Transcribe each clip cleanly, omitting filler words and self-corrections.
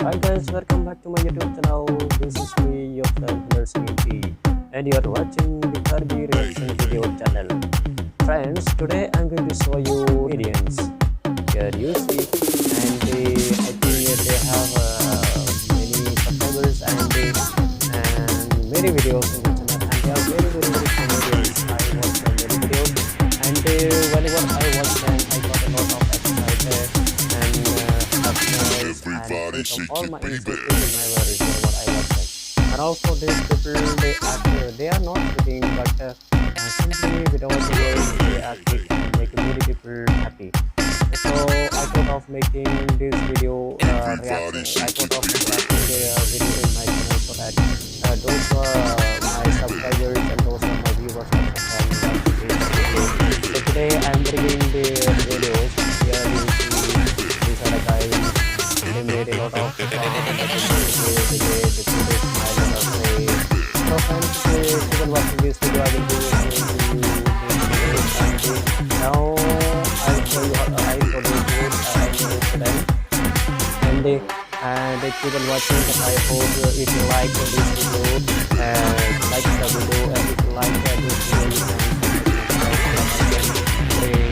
Hi guys, welcome back to my YouTube channel. This is me, your friend Hunter and you are watching the Karbi reaction video channel. Friends, today I'm going to show you Indians. Here you see, and I think they have many subscribers and many videos in the channel, and they are very comedians. I watch them many videos, and whenever I watch them, I got a lot of excitement and happiness and all my instincts in my worries whenever I watch them. And also these people, they are not sitting, but simply without the words, they actually make many people happy. So I thought of making this video reaction. I thought of reacting the video in my channel so that those my subscribers and those my viewers can watch this video. So today I'm bringing the videos. Here you see these are the guys. They made a lot of fun. They made the people smile on their face. So friends, even watching this video, I will do and now I'll show you how I produce it for them. And keep on watching. I hope if you like this video, like the video, and if you like this video, you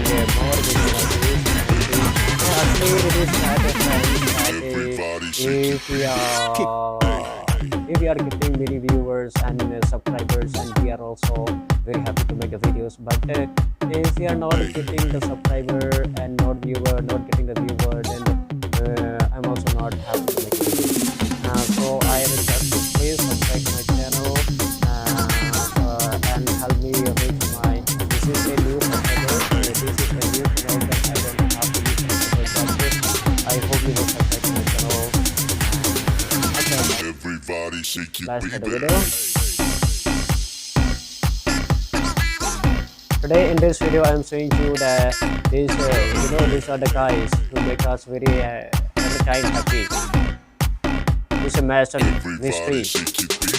can more videos like this. Actually, it is not a if we are getting many viewers and subscribers, and we are also very happy to make the videos. But if we are not getting the subscriber and not getting the viewer, then I'm also not happy to make videos. So I request you please subscribe my channel and help me reach my. This is a new subscriber. This is a new channel that I don't have to use subscribe. I hope you will subscribe my channel. Everybody shake it, Let's start the baby. video. Today in this video, I'm showing you that these are the guys who make us very every time happy. It's a master mystery. Everybody shake it, baby.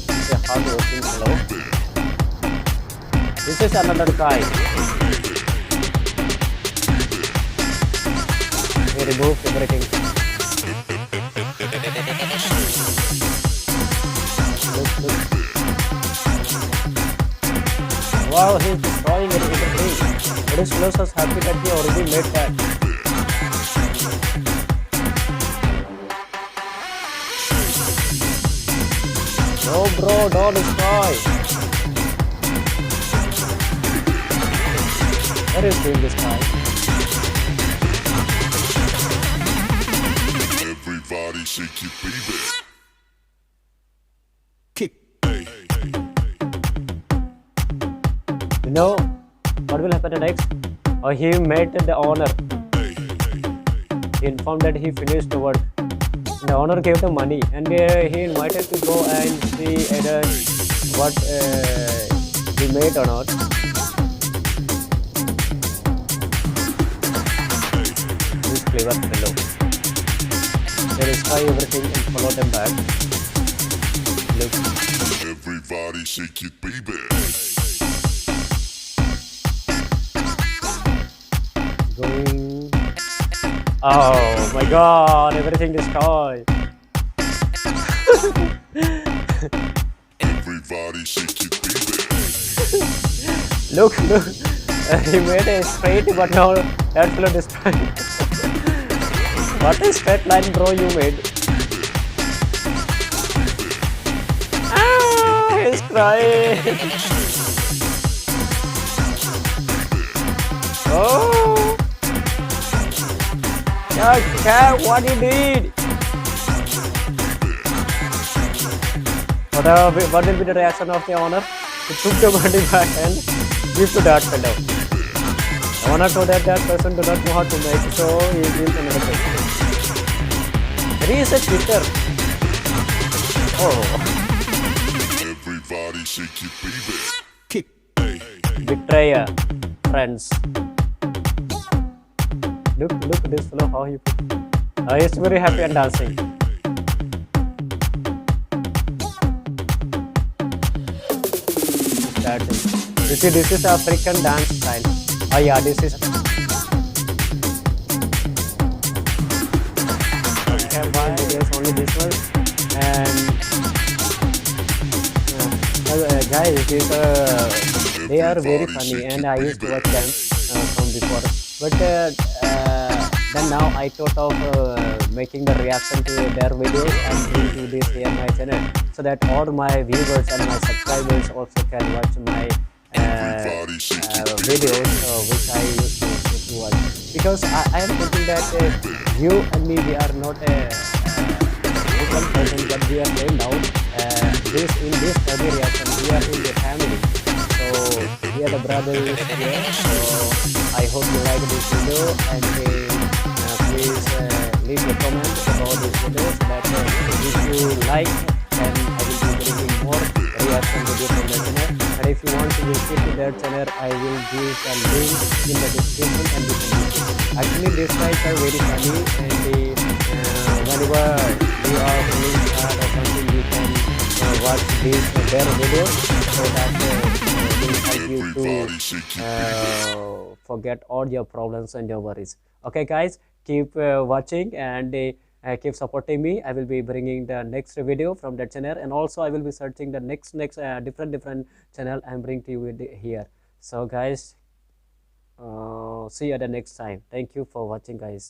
It's a hard-working fellow. This is another guy. He removed everything. Look. Wow, he's destroying everything. But his fellows are happy that he already made that. No bro, don't destroy. What is doing this guy? Everybody shake it, baby. You know what will happen next? He met the owner. He informed that he finished the work. The owner gave the money, and he invited to go and see either what he made or not. This clever fellow. They destroy everything and follow them back. Look. Everybody shake it, baby. Going. Oh my god, everything destroyed. Everybody shake it, baby. Look. He made a straight, but now that fellow destroyed. What a straight line, bro, you made. Ah, he's crying. Oh. Yeah, what you did? What will be the reaction of the owner? He took the money back and give to that fellow. The owner told that person do not know how to make, so he gives another person. There is a Twitter. Oh. Everybody shake it, baby. Betrayer, friends. Look this fellow, how he put. He's very happy and dancing. You see, this is African dance style. Oh yeah, this is famous. And guys, they are very funny, and I used to watch them from before. But then now I thought of making the reaction to their videos and bring to this here my channel, so that all my viewers and my subscribers also can watch my videos which I used to watch. Because I am thinking that you and me, we are not different person, but we are playing now. In this Karbi reaction, we are in the family. So we are the brothers here. So I hope you like this video, and please leave a comment about this video. That if you like, then I will be bringing more reaction videos from the channel. And if you want to visit to their channel, I will give a link in the description and you can visit. Actually, these guys are very funny, and whenever you are feeling sad or something, you can watch their videos, so that will help you to forget all your problems and your worries. Okay, guys, keep watching, and keep supporting me. I will be bringing the next video from that channel, and also I will be searching the next different channel and bring to you here. So guys, see you at the next time. Thank you for watching, guys.